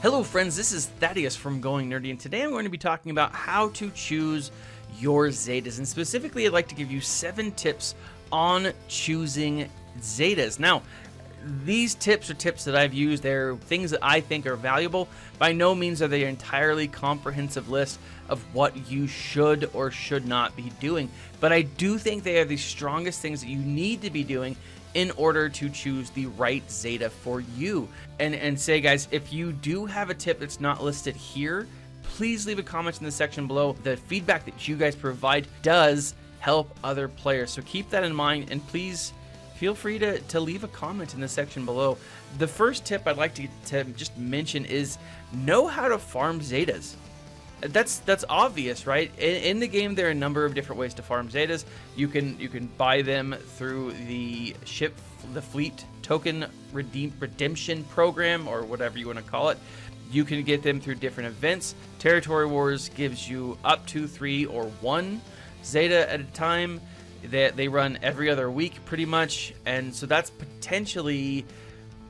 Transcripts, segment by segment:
Hello friends, this is Thaddeus from Going Nerdy, and today I'm going to be talking about how to choose your Zetas, and specifically I'd like to give you 7 tips on choosing Zetas. Now, these tips are tips that I've used. They're things that I think are valuable. By no means are they an entirely comprehensive list of what you should or should not be doing, but I do think they are the strongest things that you need to be doing in order to choose the right Zeta for you. And say, guys, if you do have a tip that's not listed here, please leave a comment in the section below. The feedback that you guys provide does help other players, so keep that in mind, and please feel free to leave a comment in the section below. The first tip I'd like to just mention is know how to farm Zetas. That's obvious, right? In the game, there are a number of different ways to farm Zetas. You can buy them through the fleet token redemption program, or whatever you want to call it. You can get them through different events. Territory Wars gives you up to 3 or 1 Zeta at a time. They run every other week pretty much, and so that's potentially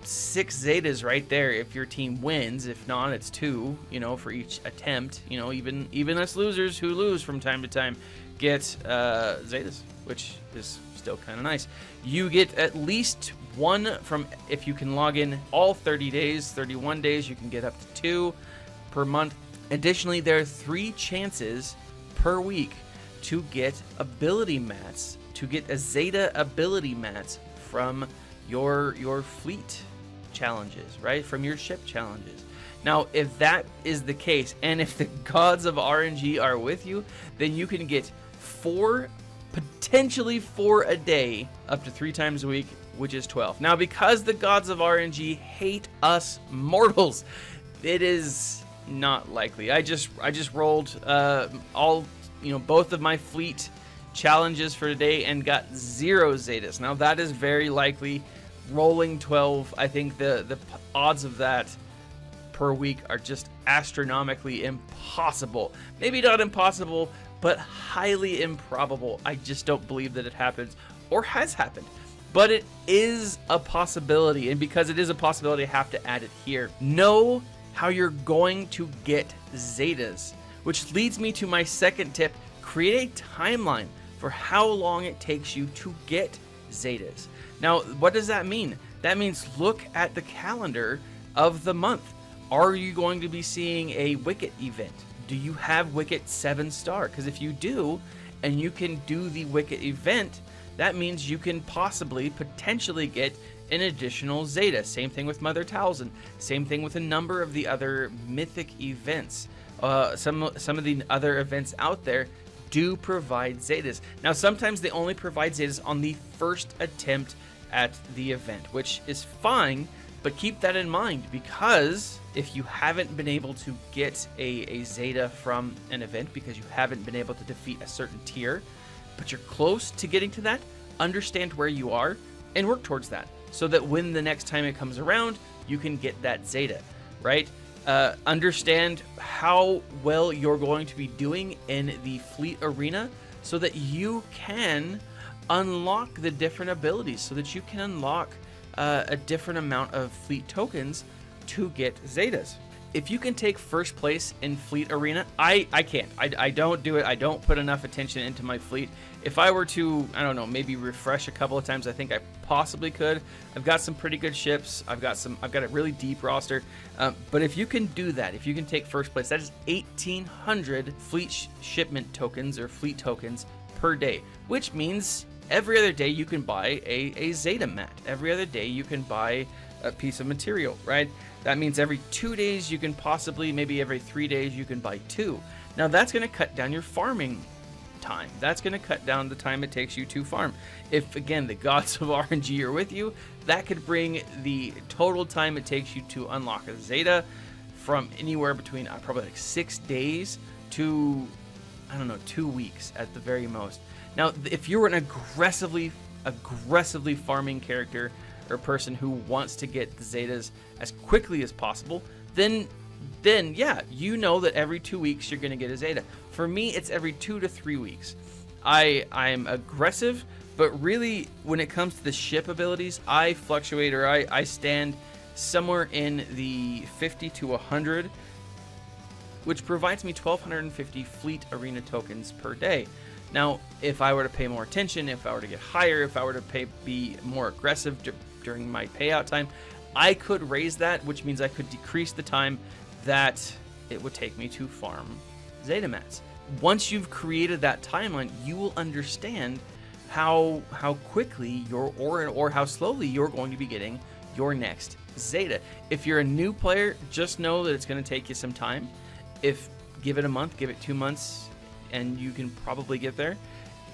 6 Zetas right there if your team wins. If not, it's 2, for each attempt. Even us losers who lose from time to time get Zetas, which is still kind of nice. You get at least 1 from, if you can log in all 30 days, 31 days, you can get up to 2 per month. Additionally, there are 3 chances per week to get ability mats, to get a Zeta ability mats from your fleet challenges, right? From your ship challenges. Now, if that is the case, and if the gods of RNG are with you, then you can get 4, potentially 4 a day, up to 3 times a week, which is 12. Now, because the gods of RNG hate us mortals, it is not likely. I just rolled both of my fleet challenges for today and got 0 Zetas. Now, that is very likely. Rolling 12, I think the odds of that per week are just astronomically impossible. Maybe not impossible, but highly improbable. I just don't believe that it happens or has happened. But it is a possibility, and because it is a possibility, I have to add it here. Know how you're going to get Zetas, which leads me to my second tip. Create a timeline for how long it takes you to get Zetas. Now, what does that mean? That means look at the calendar of the month. Are you going to be seeing a Wicket event? Do you have Wicket 7-star? Because if you do, and you can do the Wicket event, that means you can potentially get an additional Zeta. Same thing with Mother Talzin. Same thing with a number of the other mythic events. Some of the other events out there do provide Zetas. Now, sometimes they only provide Zetas on the first attempt at the event, which is fine, but keep that in mind, because if you haven't been able to get a Zeta from an event because you haven't been able to defeat a certain tier, but you're close to getting to that, understand where you are and work towards that, so that when the next time it comes around, you can get that Zeta, right? Understand how well you're going to be doing in the fleet arena so that you can unlock the different abilities, so that you can unlock a different amount of fleet tokens to get Zetas. If you can take first place in fleet arena, I can't. I don't do it. I don't put enough attention into my fleet. If I were to, I don't know, maybe refresh a couple of times, I think I possibly could. I've got some pretty good ships. I've got a really deep roster. But if you can do that, if you can take first place, that is 1,800 fleet shipment tokens or fleet tokens per day, which means every other day you can buy a Zeta mat. Every other day you can buy a piece of material, right? That means every 2 days you can possibly, maybe every 3 days you can buy 2. Now that's going to cut down your farming time. That's going to cut down the time it takes you to farm. If, again, the gods of RNG are with you, that could bring the total time it takes you to unlock a Zeta from anywhere between probably like 6 days to, I don't know, 2 weeks at the very most. Now, if you're an aggressively farming character or person who wants to get the Zetas as quickly as possible, then yeah, you know that every 2 weeks you're going to get a Zeta. For me, it's every 2 to 3 weeks. I'm aggressive, but really when it comes to the ship abilities, I fluctuate, or I stand somewhere in the 50 to 100, which provides me 1,250 fleet arena tokens per day. Now, if I were to pay more attention, if I were to get higher, if I were to be more aggressive during my payout time, I could raise that, which means I could decrease the time that it would take me to farm Zeta mats. Once you've created that timeline, you will understand how quickly or how slowly you're going to be getting your next Zeta. If you're a new player, just know that it's going to take you some time. Give it a month, give it 2 months, and you can probably get there.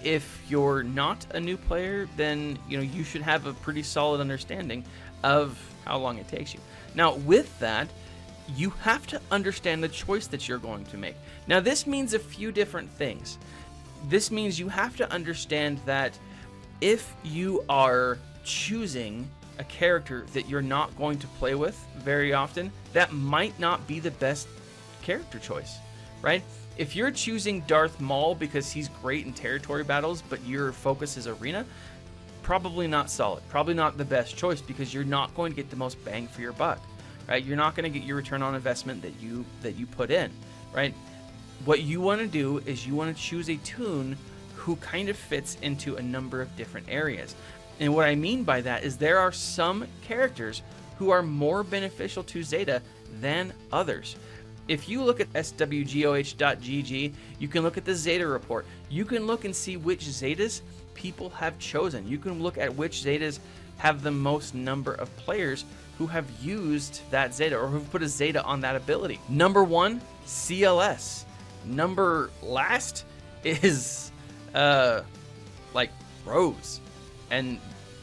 If you're not a new player, then you should have a pretty solid understanding of how long it takes you. Now, with that, you have to understand the choice that you're going to make. Now, this means a few different things. This means you have to understand that if you are choosing a character that you're not going to play with very often, that might not be the best character choice, right? If you're choosing Darth Maul because he's great in territory battles, but your focus is arena, probably not solid. Probably not the best choice, because you're not going to get the most bang for your buck, right? You're not going to get your return on investment that you put in, right? What you want to do is you want to choose a toon who kind of fits into a number of different areas. And what I mean by that is there are some characters who are more beneficial to Zeta than others. If you look at SWGOH.gg, you can look at the Zeta report. You can look and see which Zetas people have chosen. You can look at which Zetas have the most number of players who have used that Zeta or who've put a Zeta on that ability. Number 1, CLS. Number last is like Rose. And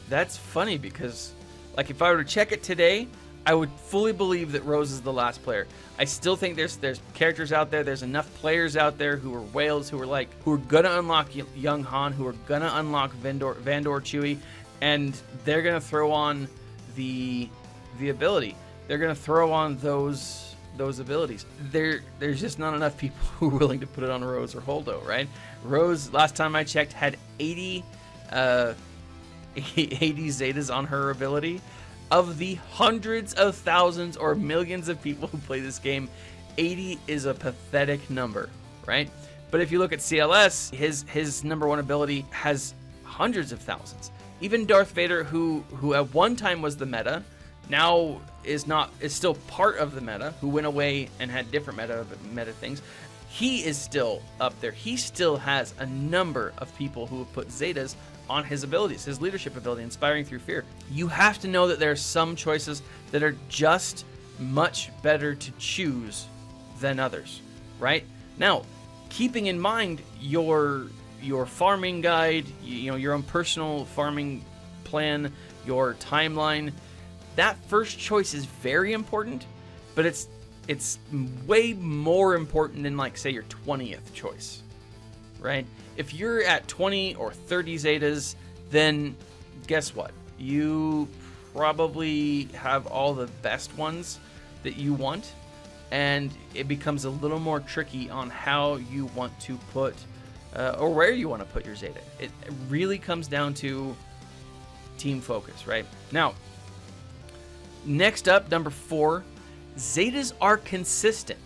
that's funny because like if I were to check it today, I would fully believe that Rose is the last player. I still think there's characters out there, there's enough players out there who are whales, who are gonna unlock Young Han, who are gonna unlock Vandor Chewie, and they're gonna throw on the ability. They're gonna throw on those abilities. There's just not enough people who are willing to put it on Rose or Holdo, right? Rose, last time I checked, had 80 Zetas on her ability. Of the hundreds of thousands or millions of people who play this game, 80 is a pathetic number, right? But if you look at CLS, his number 1 ability has hundreds of thousands. Even Darth Vader, who at one time was the meta, now is still part of the meta, who went away and had different meta things, he is still up there. He still has a number of people who have put Zetas on his abilities, his leadership ability, Inspiring Through Fear. You have to know that there are some choices that are just much better to choose than others, right? Now, keeping in mind your farming guide, your own personal farming plan, your timeline, that first choice is very important, but it's way more important than, like, say, your 20th choice, right? If you're at 20 or 30 Zetas, then guess what? You probably have all the best ones that you want, and it becomes a little more tricky on how you want to put, or where you want to put your Zeta. It really comes down to team focus, right? Now, next up, number 4, Zetas are consistent.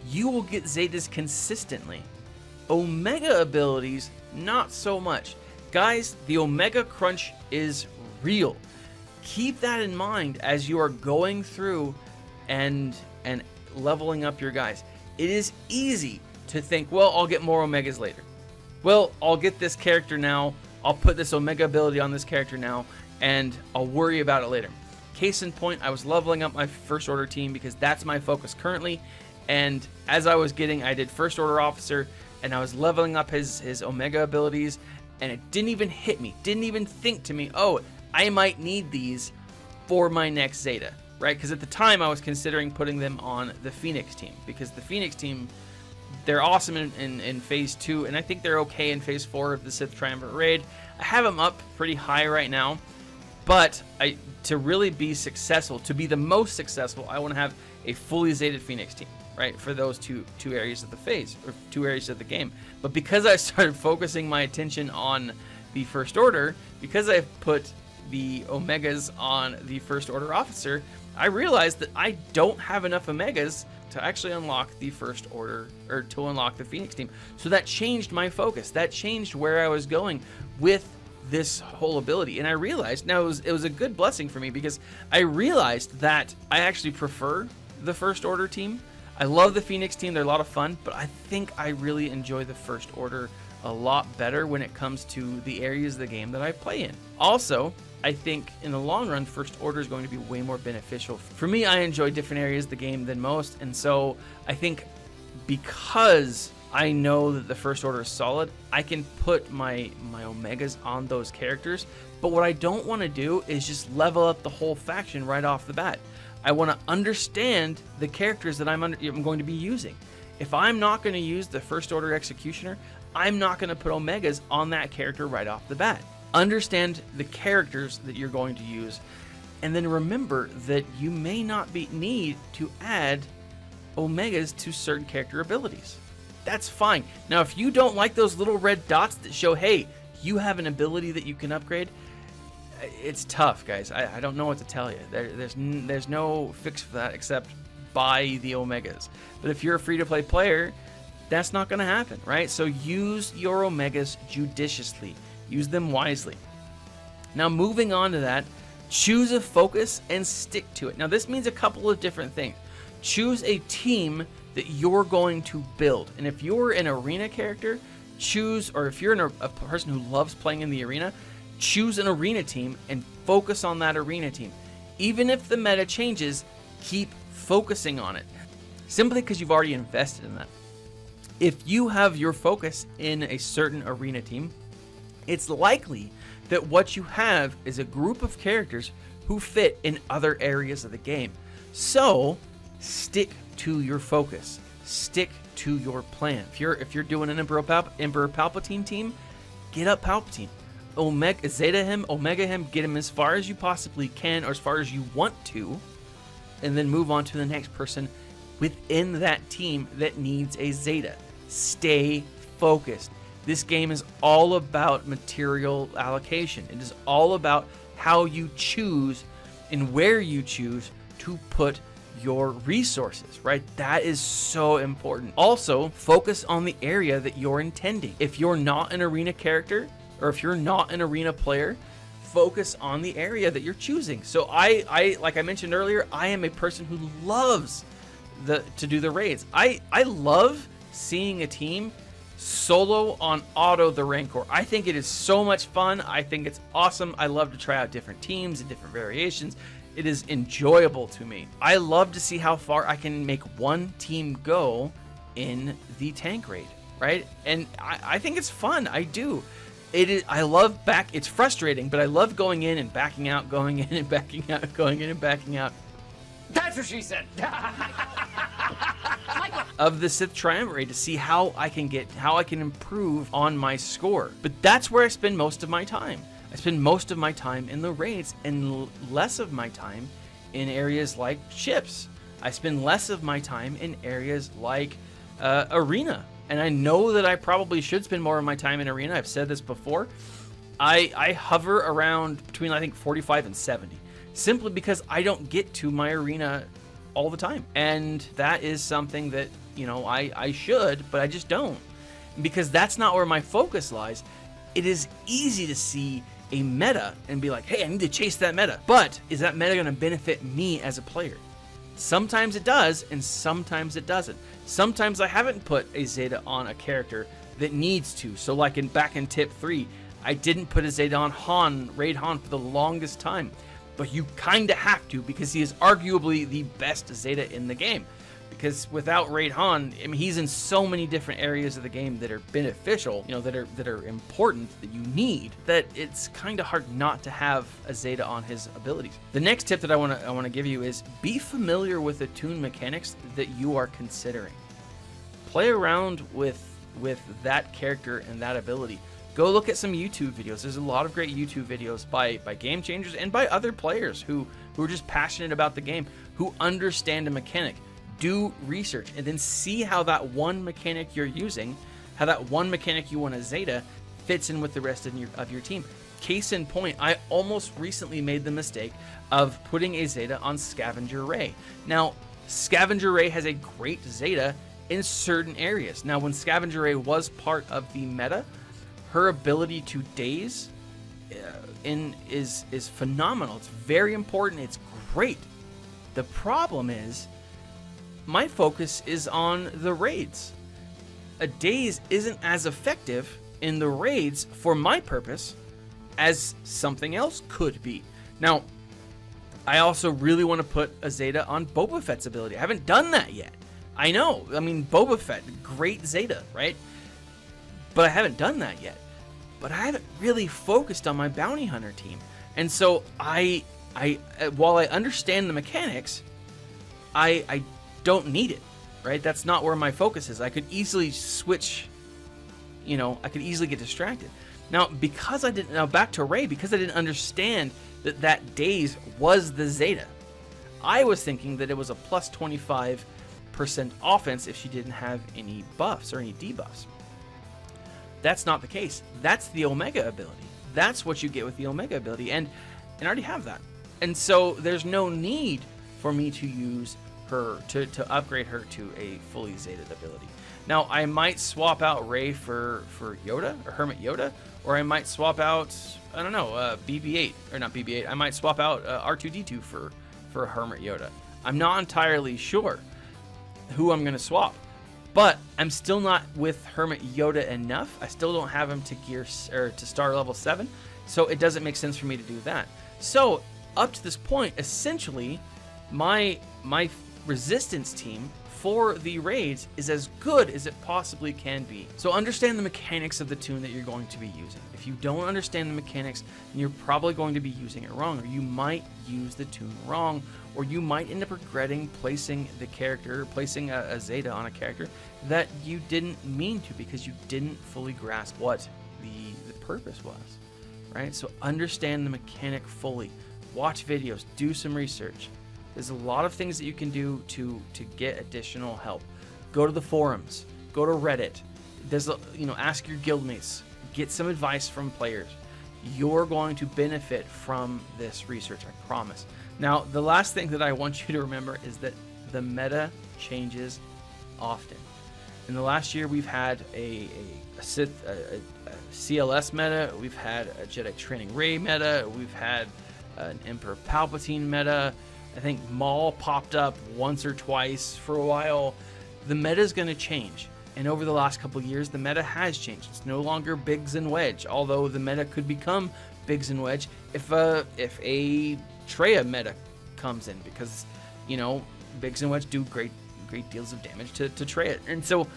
You will get Zetas consistently. Omega abilities, not so much. Guys, the Omega crunch is real. Keep that in mind as you are going through and leveling up your guys. It is easy to think, well, I'll get more Omegas later. Well, I'll get this character now. I'll put this Omega ability on this character now, and I'll worry about it later. Case in point, I was leveling up my First Order team because that's my focus currently. And as I did First Order Officer, and I was leveling up his Omega abilities, and it didn't even hit me, didn't even think to me, oh, I might need these for my next Zeta, right? Because at the time I was considering putting them on the Phoenix team, because the Phoenix team, they're awesome in Phase 2, and I think they're okay in Phase 4 of the Sith Triumvirate Raid. I have them up pretty high right now, but to really be successful, to be the most successful, I want to have a fully Zeted Phoenix team, right, for those two areas of the phase, or 2 areas of the game. But because I started focusing my attention on the First Order, because I put the Omegas on the First Order Officer, I realized that I don't have enough Omegas to actually unlock the First Order, or to unlock the Phoenix team. So that changed my focus. That changed where I was going with this whole ability. And I realized, now it was a good blessing for me, because I realized that I actually prefer the First Order team. I love the Phoenix team, they're a lot of fun, but I think I really enjoy the First Order a lot better when it comes to the areas of the game that I play in. Also, I think in the long run, First Order is going to be way more beneficial. For me, I enjoy different areas of the game than most, and so I think because I know that the First Order is solid, I can put my Omegas on those characters, but what I don't want to do is just level up the whole faction right off the bat. I want to understand the characters that I'm going to be using. If I'm not going to use the First Order Executioner, I'm not going to put Omegas on that character right off the bat. Understand the characters that you're going to use, and then remember that you may not need to add Omegas to certain character abilities. That's fine. Now, if you don't like those little red dots that show, hey, you have an ability that you can upgrade, it's tough, guys. I don't know what to tell you. There's no fix for that except buy the Omegas. But if you're a free-to-play player, that's not going to happen, right? So use your Omegas judiciously. Use them wisely. Now, moving on to that, choose a focus and stick to it. Now, this means a couple of different things. Choose a team that you're going to build. And if you're an arena character, or if you're a person who loves playing in the arena, choose an arena team and focus on that arena team. Even if the meta changes, keep focusing on it. Simply because you've already invested in that. If you have your focus in a certain arena team, it's likely that what you have is a group of characters who fit in other areas of the game. So, stick to your focus. Stick to your plan. If you're doing an Emperor Palpatine team, get up Palpatine. Zeta him, Omega him, get him as far as you possibly can, or as far as you want to, and then move on to the next person within that team that needs a Zeta. Stay focused. This game is all about material allocation. It is all about how you choose and where you choose to put your resources, right? That is so important. Also, focus on the area that you're intending. If you're not an arena character, or if you're not an arena player, focus on the area that you're choosing. So I like I mentioned earlier, I am a person who loves to do the raids. I love seeing a team solo on auto the Rancor. I think it is so much fun. I think it's awesome. I love to try out different teams and different variations. It is enjoyable to me. I love to see how far I can make one team go in the tank raid, right? And I think it's fun. I do. I love it's frustrating, but I love going in and backing out, going in and backing out, going in and backing out. That's what she said. Of the Sith Triumph raid to see how I can improve on my score. But that's where I spend most of my time. I spend most of my time in the raids and less of my time in areas like ships. I spend less of my time in areas like arena. And I know that I probably should spend more of my time in arena. I've said this before. I hover around between, I think, 45 and 70. Simply because I don't get to my arena all the time. And that is something that, I should, but I just don't. Because that's not where my focus lies. It is easy to see a meta and be like, hey, I need to chase that meta. But is that meta going to benefit me as a player? Sometimes it does, and sometimes it doesn't. Sometimes I haven't put a Zeta on a character that needs to. So like back in tip 3, I didn't put a Zeta on Raid Han for the longest time. But you kind of have to, because he is arguably the best Zeta in the game. Because without Raid Han, I mean, he's in so many different areas of the game that are beneficial, that are important, that you need, that it's kind of hard not to have a Zeta on his abilities. The next tip that I want to give you is be familiar with the toon mechanics that you are considering. Play around with that character and that ability. Go look at some YouTube videos. There's a lot of great YouTube videos by game changers and by other players who are just passionate about the game, who understand a mechanic. Do research and then see how that one mechanic you're using, how that one mechanic you want to Zeta fits in with the rest of your team. Case in point, I almost recently made the mistake of putting a Zeta on Scavenger Ray. Now, Scavenger Ray has a great Zeta in certain areas. Now, when Scavenger Ray was part of the meta, her ability to daze is phenomenal. It's very important. It's great. The problem is, my focus is on the raids. A daze isn't as effective in the raids for my purpose as something else could be. Now, I also really want to put a Zeta on Boba Fett's ability. I haven't done that yet. I know. I mean, Boba Fett, great Zeta, right? But I haven't done that yet. But I haven't really focused on my bounty hunter team. And so while I understand the mechanics, I don't need it, right? That's not where my focus is. I could easily switch, I could easily get distracted. Now, back to Ray, because I didn't understand that daze was the Zeta, I was thinking that it was a plus 25% offense if she didn't have any buffs or any debuffs. That's not the case. That's the Omega ability. That's what you get with the Omega ability, and I already have that. And so there's no need for me to use her to upgrade her to a fully Zeta ability. Now, I might swap out Ray for Yoda or Hermit Yoda, or I might swap out, I don't know, BB-8 or not BB-8. I might swap out R2-D2 for Hermit Yoda. I'm not entirely sure who I'm gonna swap, but I'm still not with Hermit Yoda enough. I still don't have him to to star level 7, so it doesn't make sense for me to do that. So up to this point, essentially, my resistance team for the raids is as good as it possibly can be. So understand the mechanics of the tune that you're going to be using. If you don't understand the mechanics, then you're probably going to be using it wrong, or you might use the tune wrong, or you might end up regretting placing a Zeta on a character that you didn't mean to, because you didn't fully grasp what the purpose was, right? So understand the mechanic fully. Watch videos, do some research. There's a lot of things that you can do to get additional help. Go to the forums, go to Reddit. Ask your guildmates, get some advice from players. You're going to benefit from this research, I promise. Now, the last thing that I want you to remember is that the meta changes often. In the last year, we've had a CLS meta, we've had a Jedi Training Ray meta, we've had an Emperor Palpatine meta. I think Maul popped up once or twice for a while. The meta is going to change. And over the last couple of years, the meta has changed. It's no longer Biggs and Wedge, although the meta could become Biggs and Wedge if a Traya meta comes in, because, Biggs and Wedge do great deals of damage to Traya. And so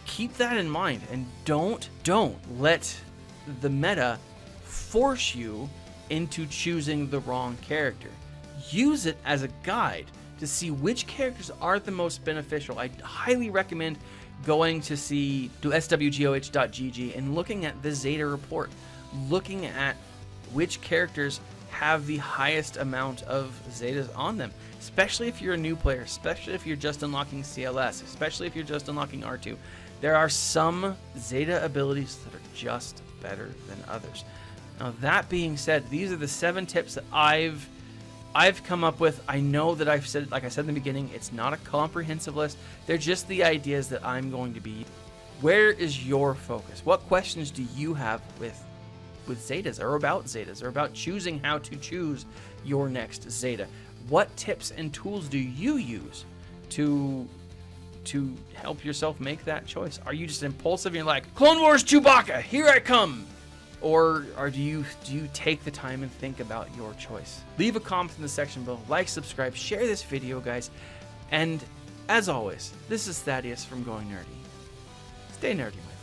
keep that in mind, and don't let the meta force you into choosing the wrong character. Use it as a guide to see which characters are the most beneficial. I highly recommend going to SWGOH.gg and looking at the Zeta report, looking at which characters have the highest amount of Zetas on them, especially if you're a new player, especially if you're just unlocking CLS, especially if you're just unlocking R2. There are some Zeta abilities that are just better than others. Now, that being said, these are the 7 tips that I've come up with. I know that I've said, like I said in the beginning, it's not a comprehensive list. They're just the ideas that I'm going to be. Where is your focus? What questions do you have with Zetas, or about Zetas, or about choosing how to choose your next Zeta? What tips and tools do you use to help yourself make that choice? Are you just impulsive and you're like, Clone Wars Chewbacca, here I come? Or do you take the time and think about your choice? Leave a comment in the section below, like, subscribe, share this video, guys. And as always, this is Thaddeus from Going Nerdy. Stay nerdy, my